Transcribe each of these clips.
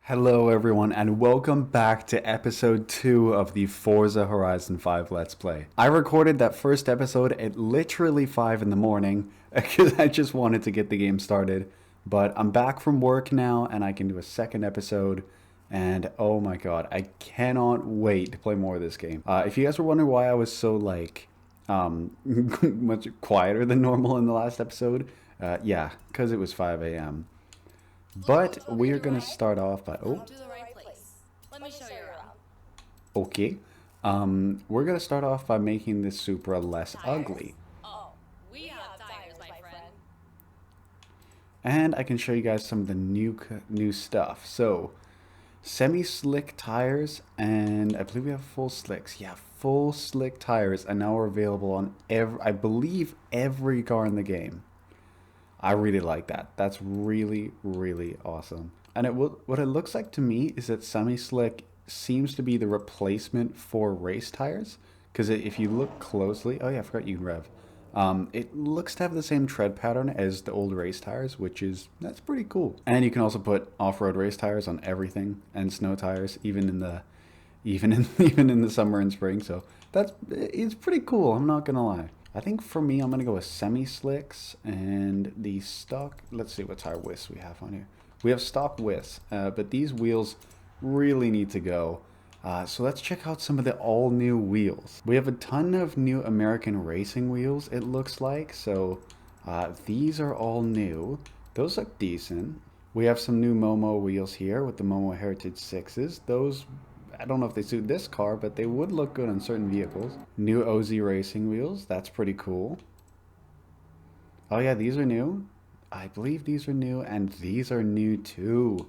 Hello everyone and welcome back to episode 2 of the Forza Horizon 5 Let's Play. I recorded that first episode at literally 5 in the morning because I just wanted to get the game started. But I'm back from work now and I can do a second episode and oh my god, I cannot wait to play more of this game. If you guys were wondering why I was so much quieter than normal in the last episode, yeah, because it was 5 a.m. But we are going to start off by... Oh, To the right place. Let me show you around. okay. We're going to start off by making this Supra less ugly. Oh, we have tires, my friend. And I can show you guys some of the new stuff. So, semi-slick tires, and I believe we have full slicks. Yeah, full slick tires, and now are available on I believe every car in the game. I really like that. That's really, really awesome. And what it looks like to me is that semi-slick seems to be the replacement for race tires. Because if you look closely, oh yeah, I forgot you can rev. It looks to have the same tread pattern as the old race tires, that's pretty cool. And you can also put off-road race tires on everything, and snow tires, even in the summer and spring. So it's pretty cool. I'm not gonna lie. I think for me, I'm going to go with semi-slicks and the stock. Let's see what tire widths we have on here. We have stock widths, but these wheels really need to go. So let's check out some of the all-new wheels. We have a ton of new American racing wheels, it looks like. So these are all new. Those look decent. We have some new Momo wheels here with the Momo Heritage 6s. Those, I don't know if they suit this car, but they would look good on certain vehicles. New OZ Racing wheels, that's pretty cool. Oh yeah, these are new. I believe these are new, and these are new too.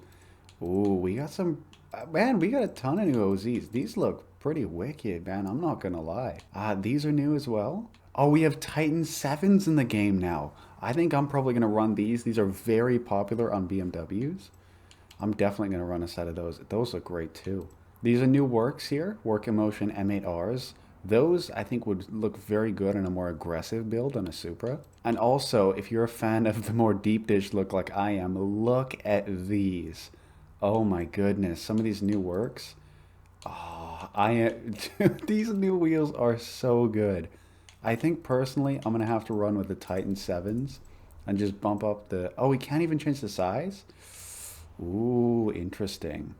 Ooh, we got some, man, we got a ton of new OZs. These look pretty wicked, man, I'm not gonna lie. These are new as well. Oh, we have Titan 7s in the game now. I think I'm probably gonna run these. These are very popular on BMWs. I'm definitely gonna run a set of those. Those look great too. These are new works here, Work Emotion M8Rs. Those, I think, would look very good in a more aggressive build on a Supra. And also, if you're a fan of the more deep dish look like I am, look at these. Oh my goodness, some of these new works. Oh, these new wheels are so good. I think personally, I'm going to have to run with the Titan 7s and just bump up the... Oh, we can't even change the size? Ooh, interesting.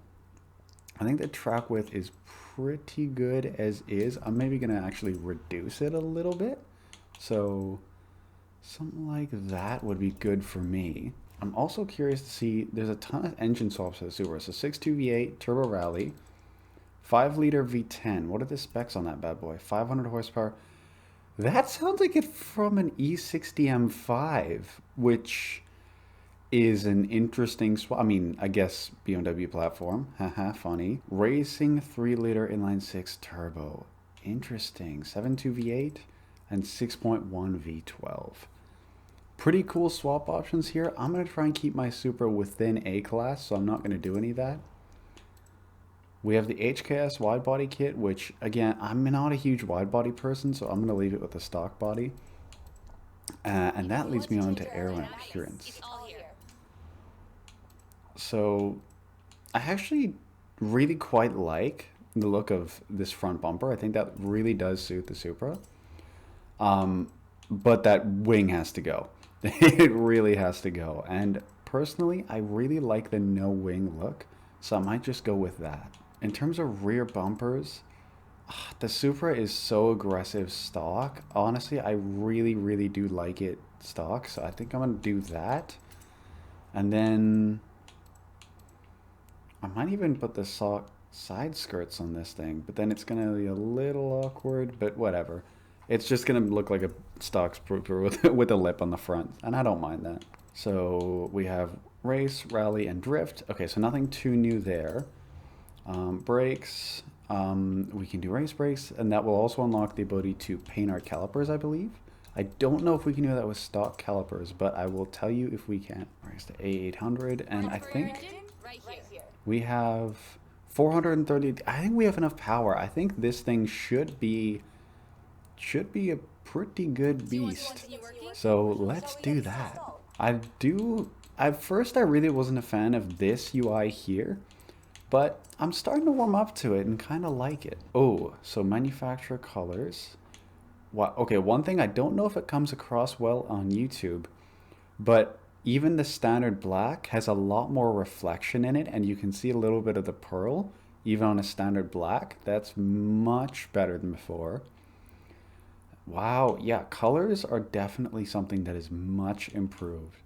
I think the track width is pretty good as is. I'm maybe going to actually reduce it a little bit. So something like that would be good for me. I'm also curious to see, there's a ton of engine swaps for the Subaru. So 6.2 V8 Turbo Rally, 5-liter V10. What are the specs on that bad boy? 500 horsepower. That sounds like it's from an E60 M5, which is an interesting swap. I mean, I guess BMW platform. Haha, funny. Racing 3-liter inline-6 turbo. Interesting. 7.2 V8 and 6.1 V12. Pretty cool swap options here. I'm going to try and keep my Supra within A-class, so I'm not going to do any of that. We have the HKS wide body kit, which, again, I'm not a huge wide body person, so I'm going to leave it with the stock body. And that leads me on to aero and appearance. So I actually really quite like the look of this front bumper. I think that really does suit the Supra. But that wing has to go. It really has to go. And personally, I really like the no wing look, so I might just go with that. In terms of rear bumpers, the Supra is so aggressive stock. Honestly, I really, really do like it stock, so I think I'm going to do that. And then I might even put the side skirts on this thing, but then it's going to be a little awkward, but whatever. It's just going to look like a stock Supra with a lip on the front, and I don't mind that. So we have race, rally, and drift. Okay, so nothing too new there. Brakes, we can do race brakes, and that will also unlock the ability to paint our calipers, I believe. I don't know if we can do that with stock calipers, but I will tell you if we can. Raise the A800, and I think we have 430. I think we have enough power. I think this thing should be a pretty good beast. So let's do that. At first I really wasn't a fan of this UI here, But I'm starting to warm up to it and kind of like it. Oh, so manufacturer colors. What? Okay, one thing I don't know if it comes across well on YouTube, but even the standard black has a lot more reflection in it, and you can see a little bit of the pearl even on a standard black. That's much better than before. Wow, yeah, colors are definitely something that is much improved.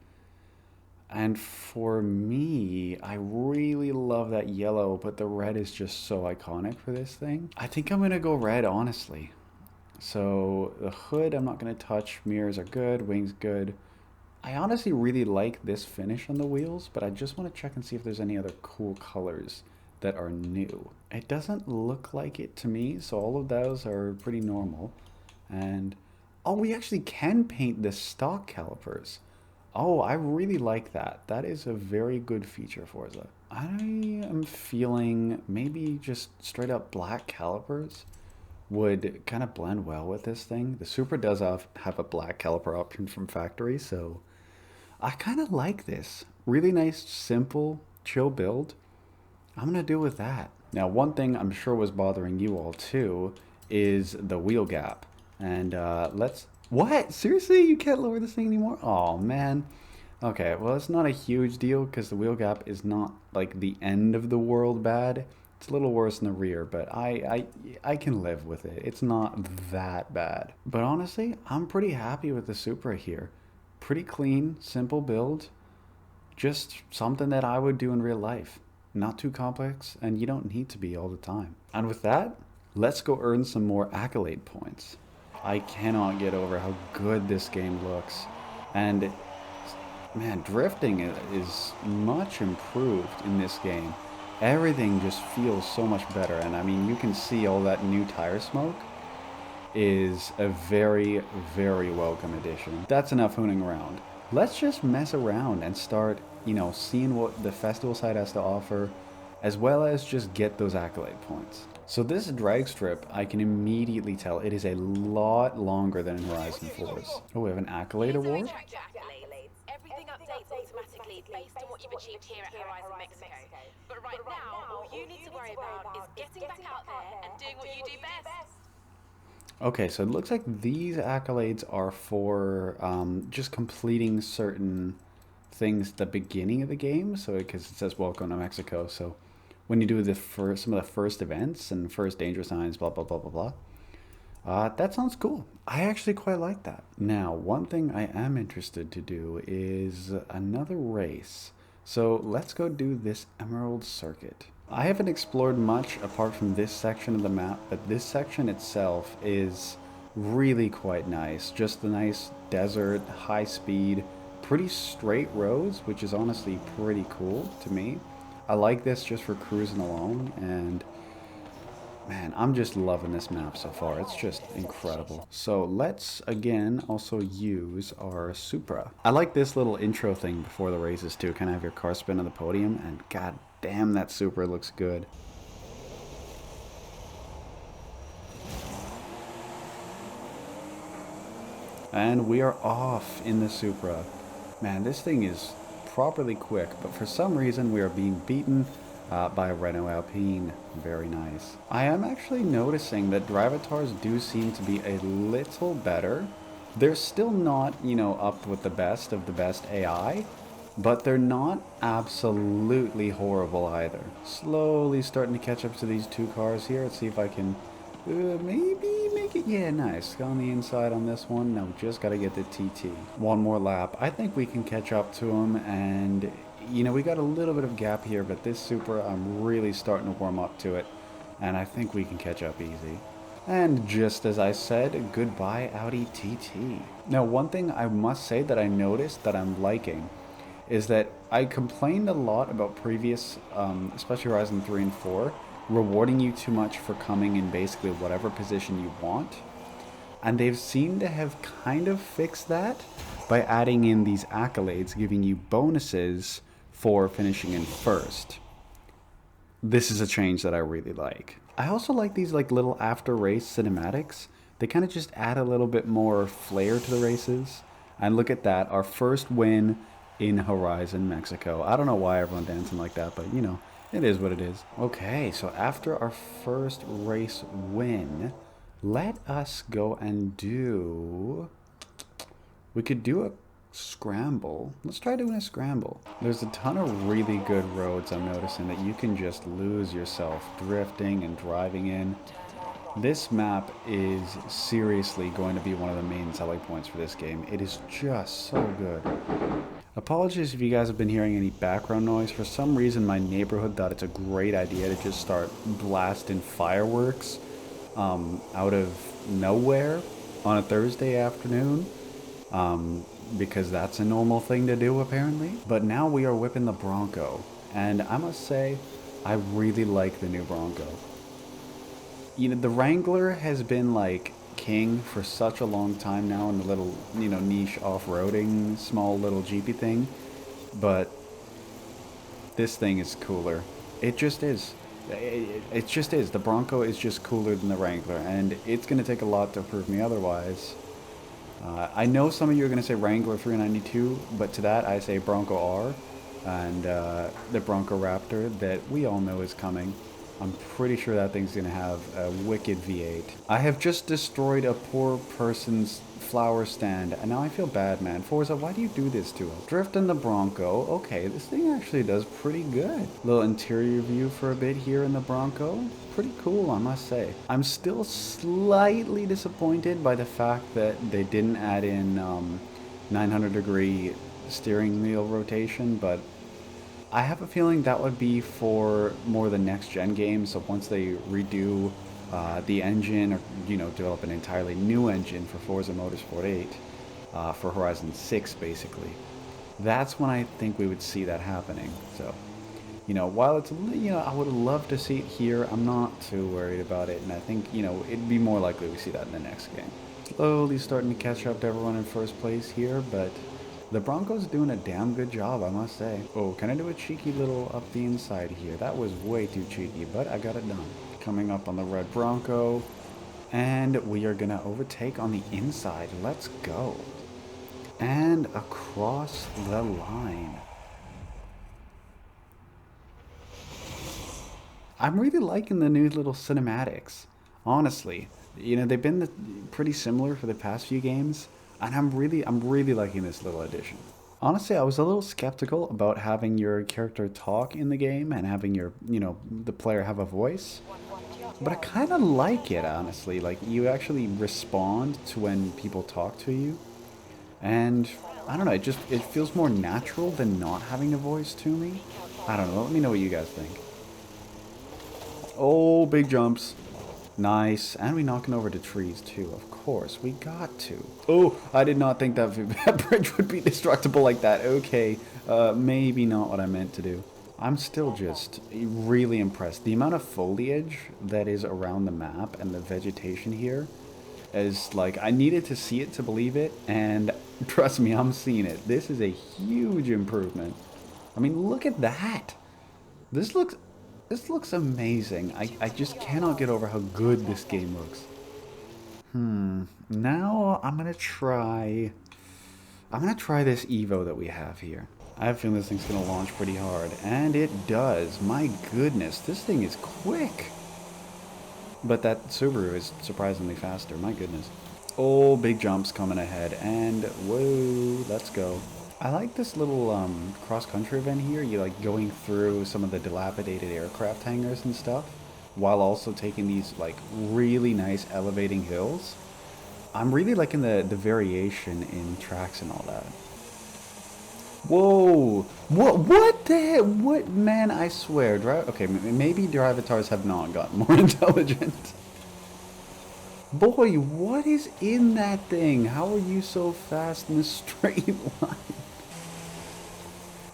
And for me, I really love that yellow, but the red is just so iconic for this thing. I think I'm gonna go red, honestly. So the hood, I'm not gonna touch. Mirrors are good, wings good. I honestly really like this finish on the wheels, but I just want to check and see if there's any other cool colors that are new. It doesn't look like it to me, so all of those are pretty normal. And oh, we actually can paint the stock calipers. Oh, I really like that. That is a very good feature, Forza. I am feeling maybe just straight up black calipers would kind of blend well with this thing. The Supra does have a black caliper option from factory, so I kind of like this. Really nice, simple, chill build. I'm going to do with that. Now, one thing I'm sure was bothering you all too is the wheel gap. And let's... What? Seriously? You can't lower this thing anymore? Oh, man. Okay, well, it's not a huge deal because the wheel gap is not like the end of the world bad. It's a little worse in the rear, but I can live with it. It's not that bad. But honestly, I'm pretty happy with the Supra here. Pretty clean, simple build. Just something that I would do in real life. Not too complex, and you don't need to be all the time. And with that, let's go earn some more accolade points. I cannot get over how good this game looks. And man, drifting is much improved in this game. Everything just feels so much better, and I mean, you can see all that new tire smoke is a very, very welcome addition. That's enough hooning around. Let's just mess around and start, seeing what the festival side has to offer, as well as just get those accolade points. So this drag strip, I can immediately tell it is a lot longer than in Horizon 4's. Oh, we have an accolade award? Everything updates automatically based on what you've achieved here at Horizon Mexico. But right now, all you need to worry about is getting back out there and doing what you do best. Okay, so it looks like these accolades are for just completing certain things at the beginning of the game. So because it says "Welcome to Mexico," so when you do some of the first events and first danger signs, blah blah blah blah blah. That sounds cool. I actually quite like that. Now, one thing I am interested to do is another race. So let's go do this Emerald Circuit. I haven't explored much apart from this section of the map, but this section itself is really quite nice. Just the nice desert, high speed, pretty straight roads, which is honestly pretty cool to me. I like this just for cruising along, and man, I'm just loving this map so far. It's just incredible. So let's, again, also use our Supra. I like this little intro thing before the races too. Kind of have your car spin on the podium, and god damn, that Supra looks good. And we are off in the Supra. Man, this thing is properly quick, but for some reason we are being beaten by a Renault Alpine. Very nice. I am actually noticing that Drivatars do seem to be a little better. They're still not, up with the best of the best AI, but they're not absolutely horrible either. Slowly starting to catch up to these two cars here. Let's see if I can maybe make it. Yeah, nice. On the inside on this one. Now just got to get the TT. One more lap. I think we can catch up to them, and we got a little bit of gap here, but this Supra, I'm really starting to warm up to it, and I think we can catch up easy. And just as I said, goodbye Audi TT. Now, one thing I must say that I noticed that I'm liking is that I complained a lot about previous, especially Horizon 3 and 4, rewarding you too much for coming in basically whatever position you want. And they've seemed to have kind of fixed that by adding in these accolades, giving you bonuses for finishing in first. This is a change that I really like. I also like these little after race cinematics. They kind of just add a little bit more flair to the races. And look at that, our first win in Horizon Mexico. I don't know why everyone's dancing like that, but It is what it is. Okay, so after our first race win, let us go and do... We could do a scramble. Let's try doing a scramble. There's a ton of really good roads I'm noticing that you can just lose yourself drifting and driving in. This map is seriously going to be one of the main selling points for this game. It is just so good. Apologies if you guys have been hearing any background noise. For some reason, my neighborhood thought it's a great idea to just start blasting fireworks out of nowhere on a Thursday afternoon. Because that's a normal thing to do, apparently. But now we are whipping the Bronco. And I must say, I really like the new Bronco. You know, the Wrangler has been like king for such a long time now in the little, you know, niche off-roading, small little Jeepy thing. But this thing is cooler. It just is. It just is. The Bronco is just cooler than the Wrangler. And it's going to take a lot to prove me otherwise. I know some of you are going to say Wrangler 392, but to that I say Bronco R and the Bronco Raptor that we all know is coming. I'm pretty sure that thing's going to have a wicked V8. I have just destroyed a poor person's flower stand, and now I feel bad, man. Forza, why do you do this to us? Drift in the Bronco. Okay, this thing actually does pretty good. Little interior view for a bit here in the Bronco. Pretty cool, I must say. I'm still slightly disappointed by the fact that they didn't add in 900-degree steering wheel rotation, but I have a feeling that would be for more the next-gen games, so once they redo the engine, or, you know, develop an entirely new engine for Forza Motorsport 8, for Horizon 6, basically. That's when I think we would see that happening, so... You know, while it's, you know, I would love to see it here, I'm not too worried about it, and I think, you know, it'd be more likely we see that in the next game. Slowly starting to catch up to everyone in first place here, but the Bronco's doing a damn good job, I must say. Oh, can I do a cheeky little up the inside here? That was way too cheeky, but I got it done. Coming up on the red Bronco, and we are gonna overtake on the inside. Let's go. And across the line. I'm really liking the new little cinematics, honestly. You know, they've been pretty similar for the past few games, and I'm really liking this little addition. Honestly, I was a little skeptical about having your character talk in the game and having your, you know, the player have a voice. But I kind of like it, honestly. Like, you actually respond to when people talk to you. And, I don't know, it feels more natural than not having a voice to me. I don't know, let me know what you guys think. Oh, big jumps. Nice. And we knocking over the trees, too. Of course, we got to. Oh, I did not think that bridge would be destructible like that. Okay, maybe not what I meant to do. I'm still just really impressed. The amount of foliage that is around the map and the vegetation here is like, I needed to see it to believe it, and trust me, I'm seeing it. This is a huge improvement. I mean, look at that. This looks amazing. I just cannot get over how good this game looks. Now I'm gonna try this Evo that we have here. I have a feeling this thing's gonna launch pretty hard, and it does. My goodness, this thing is quick. But that Subaru is surprisingly faster, my goodness. Oh, big jumps coming ahead, and whoa, let's go. I like this little cross-country event here. You're like going through some of the dilapidated aircraft hangars and stuff, while also taking these like really nice elevating hills. I'm really liking the variation in tracks and all that. Whoa! What the heck? What, man, I swear. Okay, maybe Drivatars have not gotten more intelligent. Boy, what is in that thing? How are you so fast in a straight line?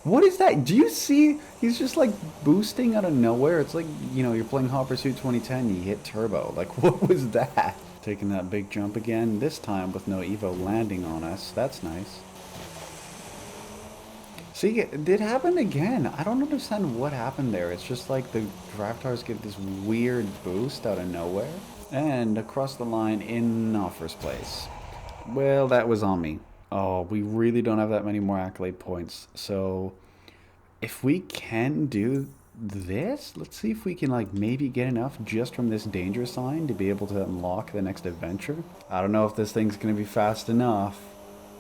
What is that? Do you see? He's just like boosting out of nowhere. It's like, you know, you're playing Hot Pursuit 2010, you hit turbo. Like, what was that? Taking that big jump again, this time with no Evo landing on us. That's nice. See, it did happen again. I don't understand what happened there. It's just like the Drivatars get this weird boost out of nowhere. And across the line in first place. Well, that was on me. Oh, we really don't have that many more accolade points. So, if we can do this. Let's see if we can like maybe get enough just from this danger sign to be able to unlock the next adventure. I don't know if this thing's gonna be fast enough,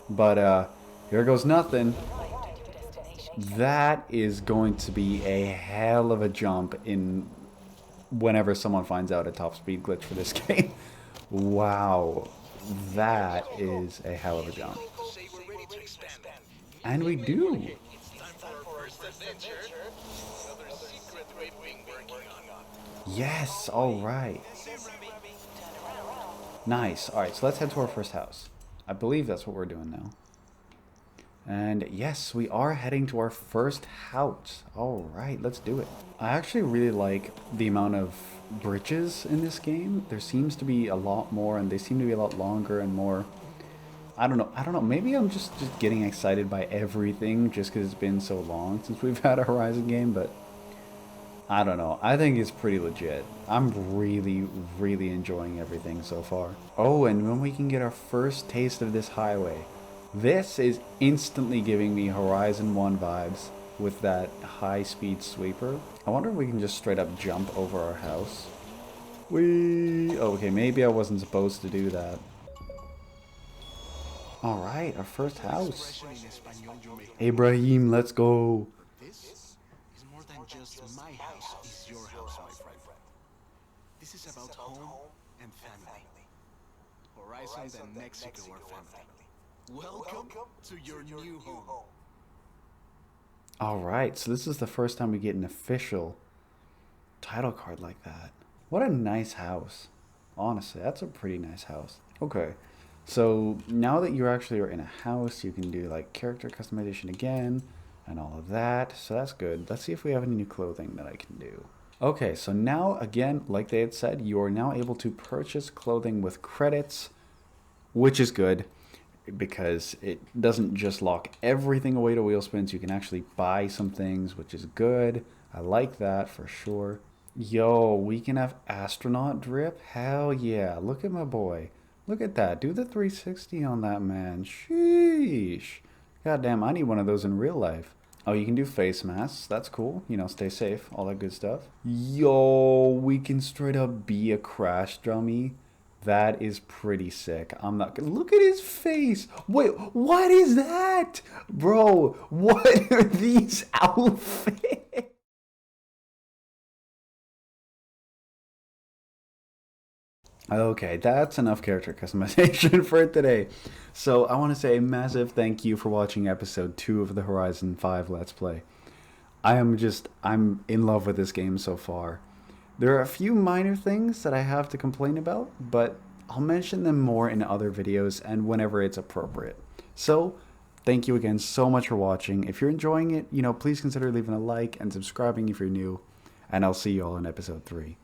but here goes nothing. That is going to be a hell of a jump in whenever someone finds out a top speed glitch for this game. Wow, that is a hell of a jump. And we do. Yes, all right. Nice. All right, so let's head to our first house. I believe that's what we're doing now. And yes, we are heading to our first house. All right, let's do it. I actually really like the amount of bridges in this game. There seems to be a lot more, and they seem to be a lot longer and more. I don't know. Maybe I'm just getting excited by everything just because it's been so long since we've had a Horizon game, but I don't know. I think it's pretty legit. I'm really, really enjoying everything so far. Oh, and when we can get our first taste of this highway. This is instantly giving me Horizon 1 vibes with that high-speed sweeper. I wonder if we can just straight up jump over our house. Whee! Okay, maybe I wasn't supposed to do that. Alright, our first house. Ibrahim, let's go. This is more than just my house, it's your house, my friend. This is about home and family. Horizon and Mexico are family. Welcome to your new home. Alright, so this is the first time we get an official title card like that. What a nice house. Honestly, that's a pretty nice house. Okay, so now that you actually are in a house, you can do like character customization again and all of that. So that's good. Let's see if we have any new clothing that I can do. Okay, so now again, like they had said, you are now able to purchase clothing with credits, which is good, because it doesn't just lock everything away to wheel spins. You can actually buy some things, which is good. I like that for sure. Yo, we can have astronaut drip. Hell yeah. Look at my boy. Look at that. Do the 360 on that man. Sheesh. Goddamn, I need one of those in real life. Oh, you can do face masks. That's cool. You know, stay safe. All that good stuff. Yo, we can straight up be a crash dummy. That is pretty sick. I'm not gonna look at his face. Wait, what is that? Bro, what are these outfits? Okay, that's enough character customization for today. So I want to say a massive thank you for watching episode 2 of the Horizon 5 Let's Play. I'm in love with this game so far. There are a few minor things that I have to complain about, but I'll mention them more in other videos and whenever it's appropriate. So, thank you again so much for watching. If you're enjoying it, please consider leaving a like and subscribing if you're new, and I'll see you all in episode 3.